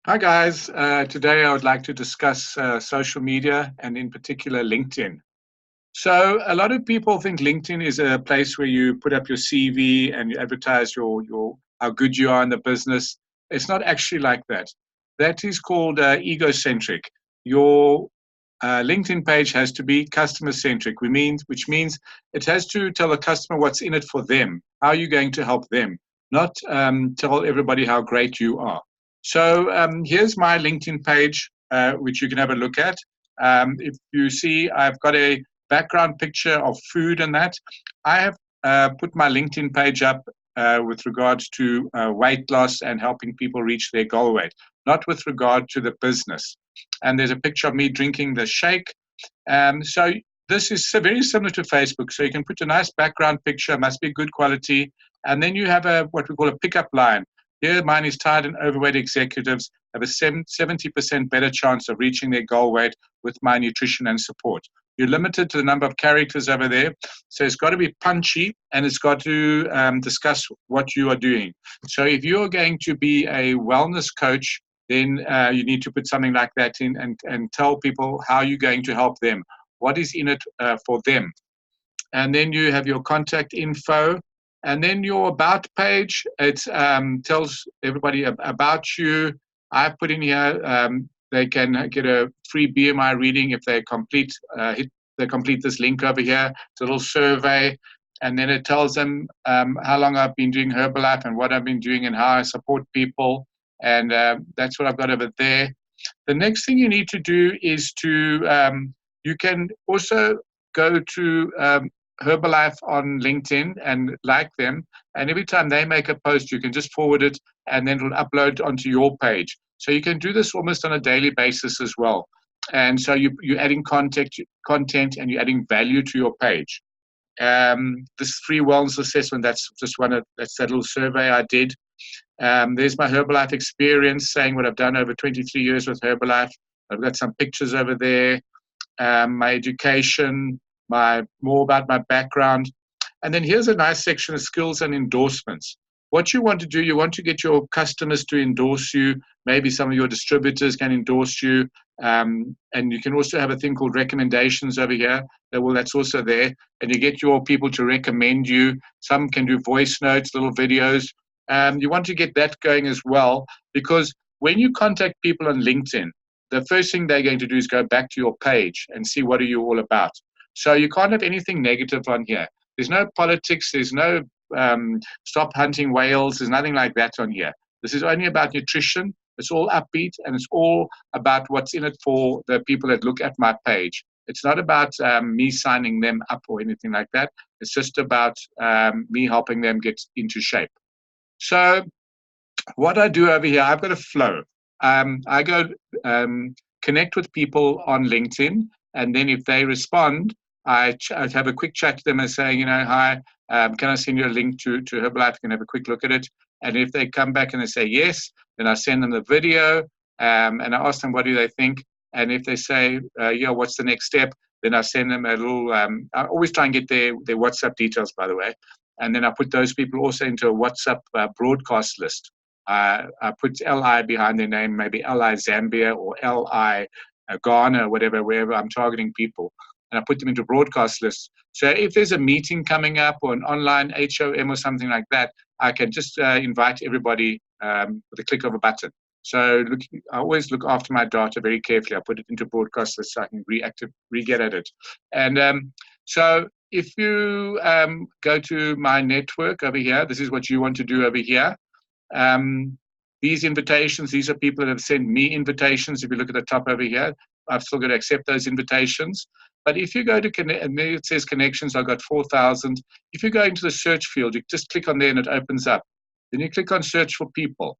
Hi guys, today I would like to discuss social media and in particular LinkedIn. So a lot of people think LinkedIn is a place where you put up your CV and you advertise your how good you are in the business. It's not actually like that. That is called egocentric. Your LinkedIn page has to be customer centric, which means it has to tell the customer what's in it for them. How are you going to help them? Not tell everybody how great you are. So here's my LinkedIn page, which you can have a look at. If you see, I've got a background picture of food and that. I have put my LinkedIn page up with regards to weight loss and helping people reach their goal weight, not with regard to the business. And there's a picture of me drinking the shake. So this is very similar to Facebook. So you can put a nice background picture, must be good quality, and then you have what we call a pickup line. Here, mine is tired and overweight executives have a 70% better chance of reaching their goal weight with my nutrition and support. You're limited to the number of characters over there. So it's got to be punchy and it's got to discuss what you are doing. So if you're going to be a wellness coach, then you need to put something like that in and tell people how you're going to help them. What is in it for them? And then you have your contact info. And then your about page, it tells everybody about you. I've put in here they can get a free BMI reading if they complete this link over here. It's a little survey, and then it tells them how long I've been doing Herbalife and what I've been doing and how I support people, and that's what I've got over there. The next thing you need to do is you can also go to Herbalife on LinkedIn and like them. And every time they make a post, you can just forward it and then it'll upload onto your page. So you can do this almost on a daily basis as well. And so you're adding content and you're adding value to your page. This free wellness assessment, that's just that's that little survey I did. There's my Herbalife experience, saying what I've done over 23 years with Herbalife. I've got some pictures over there, my education, more about my background. And then here's a nice section of skills and endorsements. What you want to do, you want to get your customers to endorse you. Maybe some of your distributors can endorse you. And you can also have a thing called recommendations over here. That's also there. And you get your people to recommend you. Some can do voice notes, little videos. You want to get that going as well, because when you contact people on LinkedIn, the first thing they're going to do is go back to your page and see what are you all about. So you can't have anything negative on here. There's no politics. There's no stop hunting whales. There's nothing like that on here. This is only about nutrition. It's all upbeat, and it's all about what's in it for the people that look at my page. It's not about me signing them up or anything like that. It's just about me helping them get into shape. So what I do over here, I've got a flow. I go connect with people on LinkedIn, and then if they respond, I have a quick chat to them and say, hi, can I send you a link to Herbalife? You can have a quick look at it. And if they come back and they say yes, then I send them the video, and I ask them what do they think. And if they say, yeah, what's the next step? Then I send them a little. I always try and get their WhatsApp details, by the way, and then I put those people also into a WhatsApp broadcast list. I put LI behind their name, maybe LI Zambia or LI Ghana, whatever, wherever I'm targeting people. And I put them into broadcast lists. So if there's a meeting coming up or an online HOM or something like that, I can just invite everybody with a click of a button. So I always look after my data very carefully. I put it into broadcast lists so I can re-get at it. And so if you go to my network over here, this is what you want to do over here. These invitations, these are people that have sent me invitations. If you look at the top over here, I've still got to accept those invitations. But if you go to connect, and there it says connections, I've got 4,000. If you go into the search field, you just click on there and it opens up. Then you click on search for people.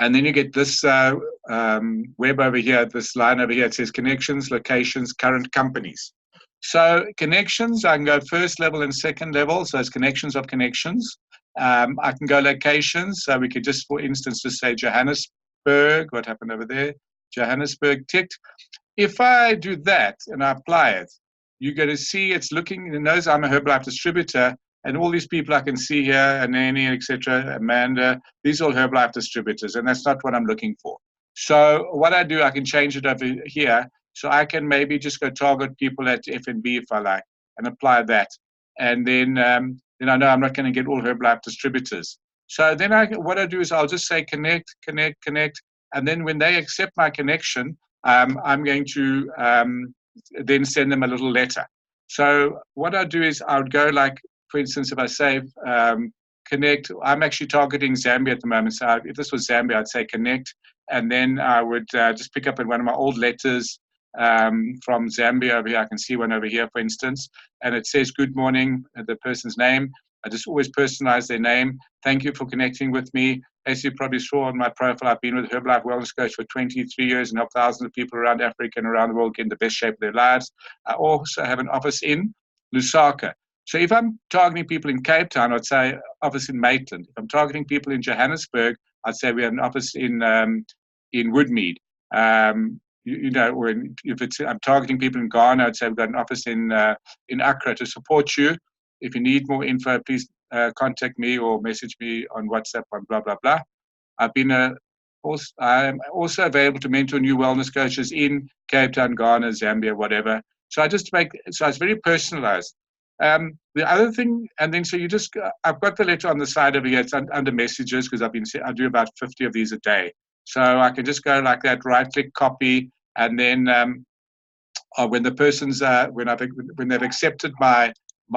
And then you get this web over here, this line over here. It says connections, locations, current companies. So connections, I can go first level and second level. So it's connections of connections. I can go locations. So we could just, for instance, just say Johannesburg. What happened over there? Johannesburg ticked. If I do that and I apply it, you're going to see it's looking, it knows I'm a Herbalife distributor, And all these people I can see here, Anani, etc., Amanda, these are all Herbalife distributors, and that's not what I'm looking for. So what I do, I can change it over here. So I can maybe just go target people at F&B if I like, and apply that. And then I know I'm not going to get all Herbalife distributors. So then what I do is I'll just say connect, connect, connect. And then when they accept my connection, I'm going to then send them a little letter. So what I do is I would go like, for instance, if I say connect, I'm actually targeting Zambia at the moment. So if this was Zambia, I'd say connect. And then I would just pick up in one of my old letters from Zambia over here. I can see one over here, for instance. And it says, good morning, the person's name. I just always personalize their name. Thank you for connecting with me. As you probably saw on my profile, I've been with Herbalife Wellness Coach for 23 years and helped thousands of people around Africa and around the world get in the best shape of their lives. I also have an office in Lusaka. So if I'm targeting people in Cape Town, I'd say office in Maitland. If I'm targeting people in Johannesburg, I'd say we have an office in Woodmead. Or if I'm targeting people in Ghana, I'd say we've got an office in Accra to support you. If you need more info, please contact me or message me on WhatsApp on blah, blah, blah. I'm also available to mentor new wellness coaches in Cape Town, Ghana, Zambia, whatever. So it's very personalized. The other thing, and then so I've got the letter on the side over here. It's under messages because I do about 50 of these a day. So I can just go like that, right-click, copy, and then when the person's when they've accepted my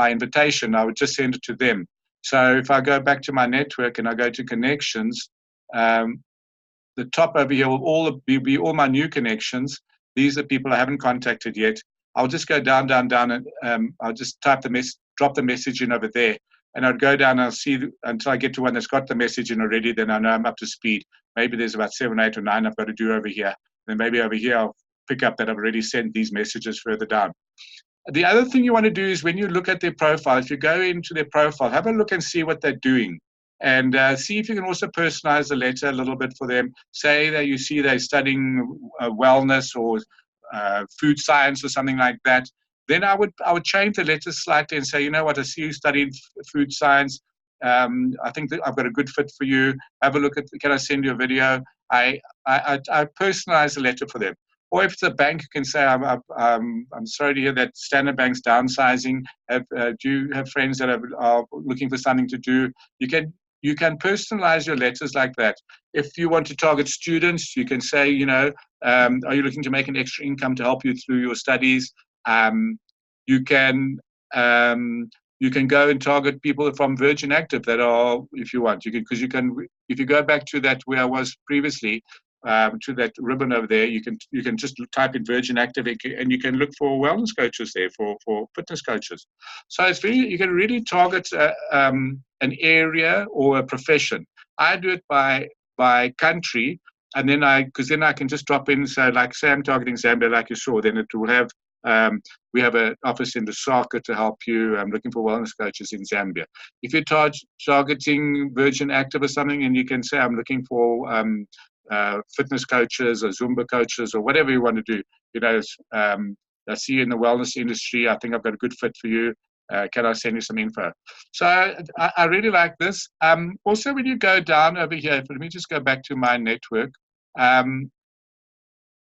invitation, I would just send it to them. So if I go back to my network and I go to connections, the top over here will be all my new connections. These are people I haven't contacted yet. I'll just go down, and I'll just drop the message in over there. And I'd go down and I'll see until I get to one that's got the message in already, then I know I'm up to speed. Maybe there's about 7, 8, or 9 I've got to do over here. Then maybe over here I'll pick up that I've already sent these messages further down. The other thing you want to do is when you look at their profile, if you go into their profile, have a look and see what they're doing. And see if you can also personalize the letter a little bit for them. Say that you see they're studying wellness or food science or something like that. Then I would change the letter slightly and say, you know what, I see you studied food science. I think that I've got a good fit for you. Have a look at, can I send you a video? I personalize the letter for them. Or if it's a bank, you can say, I'm sorry to hear that Standard Bank's downsizing. Do you have friends that are looking for something to do? You can personalize your letters like that. If you want to target students, you can say, are you looking to make an extra income to help you through your studies? You can go and target people from Virgin Active that are, if you want, because if you go back to that where I was previously, to that ribbon over there, you can just type in Virgin Active and you can look for wellness coaches there, for fitness coaches. So you can really target an area or a profession. I do it by country, and then I can just drop in. So like say I'm targeting Zambia, like you saw, then it will have we have an office in Lusaka to help you. I'm looking for wellness coaches in Zambia. If you're targeting Virgin Active or something, and you can say I'm looking for fitness coaches or Zumba coaches or whatever you want to do. I see you in the wellness industry. I think I've got a good fit for you. Can I send you some info? So I really like this. Also, when you go down over here, let me just go back to my network.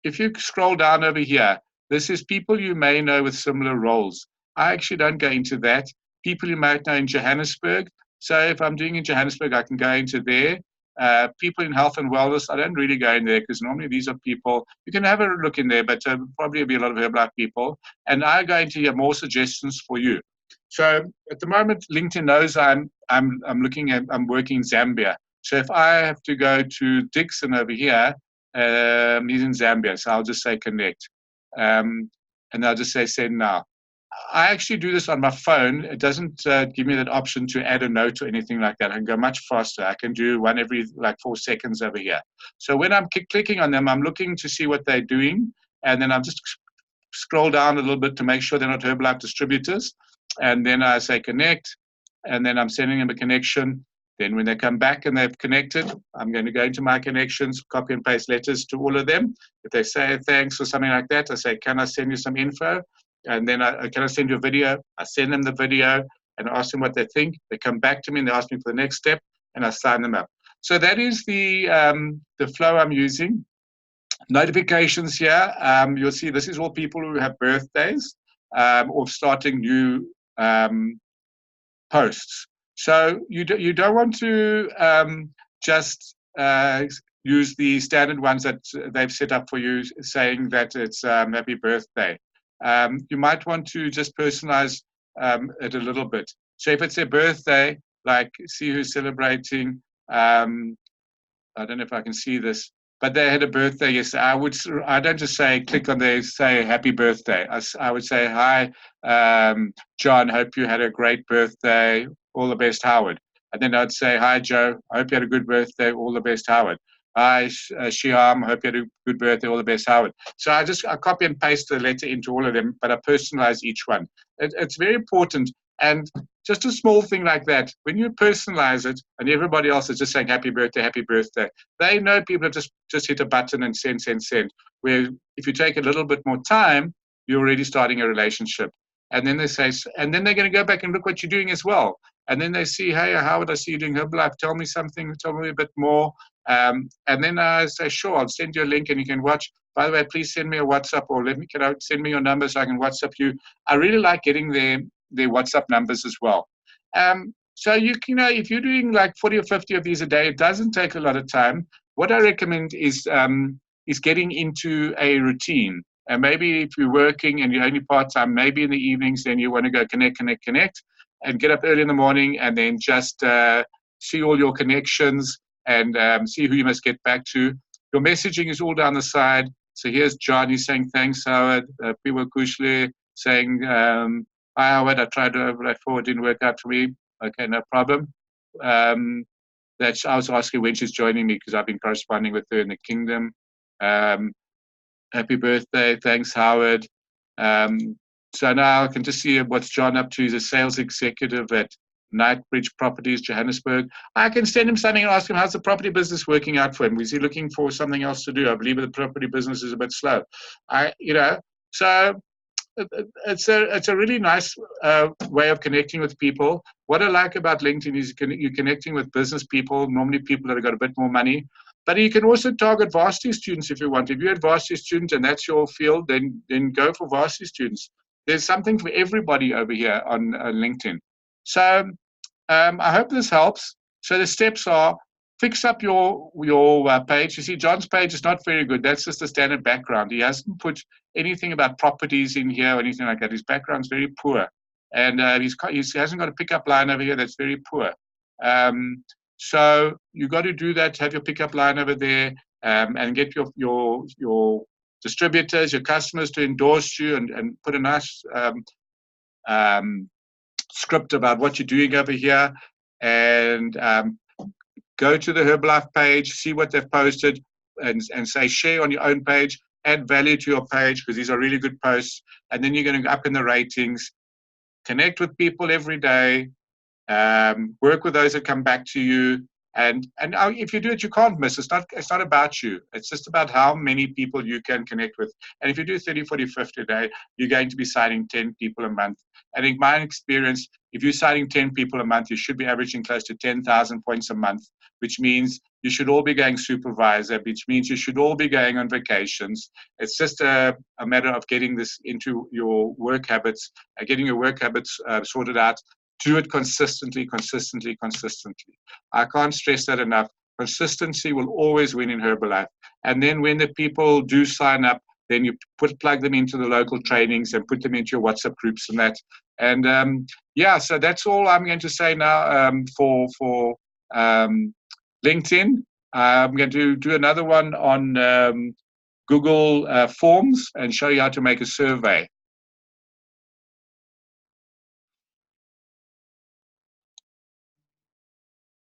If you scroll down over here, this is people you may know with similar roles. I actually don't go into that. People you might know in Johannesburg. So if I'm doing in Johannesburg, I can go into there. People in health and wellness, I don't really go in there because normally these are people, you can have a look in there, but probably be a lot of Herbalife people. And I go into here more suggestions for you. So at the moment, LinkedIn knows I'm working in Zambia. So if I have to go to Dixon over here, he's in Zambia, so I'll just say connect. And I'll just say send now. I actually do this on my phone. It doesn't give me that option to add a note or anything like that. I can go much faster. I can do one every 4 seconds over here. So when I'm clicking on them, I'm looking to see what they're doing. And then I'm just scroll down a little bit to make sure they're not Herbalife distributors. And then I say connect. And then I'm sending them a connection. Then when they come back and they've connected, I'm going to go into my connections, copy and paste letters to all of them. If they say thanks or something like that, I say, can I send you some info? And then can I send you a video? I send them the video. and ask them what they think. They come back to me and they ask me for the next step, and I sign them up. So that is the flow I'm using. Notifications here, you'll see this is all people who have birthdays or starting new posts. So you don't want to just use the standard ones that they've set up for you, saying that it's happy birthday. You might want to just personalize it a little bit. So if it's their birthday, like see who's celebrating. I don't know if I can see this, but they had a birthday yesterday. I don't just say click on there, say happy birthday. I would say, hi, John, hope you had a great birthday. All the best, Howard. And then I'd say, hi, Joe, I hope you had a good birthday. All the best, Howard. Hi, Shyam, hope you had a good birthday. All the best, Howard. So I copy and paste the letter into all of them, but I personalize each one. It's very important. And just a small thing like that, when you personalize it and everybody else is just saying happy birthday, they know people have just hit a button and send. Where if you take a little bit more time, you're already starting a relationship. And then they say, and then they're going to go back and look what you're doing as well. And then they see, hey, Howard, I see you doing Herbalife. Tell me something, tell me a bit more. And then I say, sure, I'll send you a link and you can watch. By the way, please send me a WhatsApp or send me your number so I can WhatsApp you. I really like getting their WhatsApp numbers as well. So if you're doing like 40 or 50 of these a day, it doesn't take a lot of time. What I recommend is getting into a routine. And maybe if you're working and you're only part-time, maybe in the evenings, then you want to go connect, and get up early in the morning and then just see all your connections and see who you must get back to. Your messaging is all down the side. So here's John, he's saying, thanks, Howard. Piwa Kushle saying, hi, Howard, I tried to overlap forward, didn't work out for me. Okay, no problem. I was asking when she's joining me because I've been corresponding with her in the kingdom. Happy birthday, thanks, Howard. So now I can just see what's John up to. He's a sales executive at Knightbridge Properties, Johannesburg. I can send him something and ask him, how's the property business working out for him? Is he looking for something else to do? I believe the property business is a bit slow. So it's a really nice way of connecting with people. What I like about LinkedIn is you're connecting with business people, normally people that have got a bit more money. But you can also target varsity students if you want. If you're a varsity student and that's your field, then go for varsity students. There's something for everybody over here on LinkedIn. So I hope this helps. So the steps are, fix up your page. You see, John's page is not very good. That's just a standard background. He hasn't put anything about properties in here or anything like that. His background's very poor. And he hasn't got a pickup line over here that's very poor. So you got to do that, have your pickup line over there, and get your distributors, your customers to endorse you and put a nice script about what you're doing over here, and go to the Herbalife page, see what they've posted, and say share on your own page, add value to your page because these are really good posts, and then you're going to go up in the ratings, connect with people every day, work with those that come back to you. And if you do it, you can't miss. It's not about you. It's just about how many people you can connect with. And if you do 30, 40, 50 a day, you're going to be signing 10 people a month. And in my experience, if you're signing 10 people a month, you should be averaging close to 10,000 points a month, which means you should all be going supervisor, which means you should all be going on vacations. It's just a matter of getting this into your work habits, getting your work habits sorted out. Do it consistently. I can't stress that enough. Consistency will always win in Herbalife. And then when the people do sign up, then you plug them into the local trainings and put them into your WhatsApp groups and that. And so that's all I'm going to say now for LinkedIn. I'm going to do another one on Google Forms and show you how to make a survey.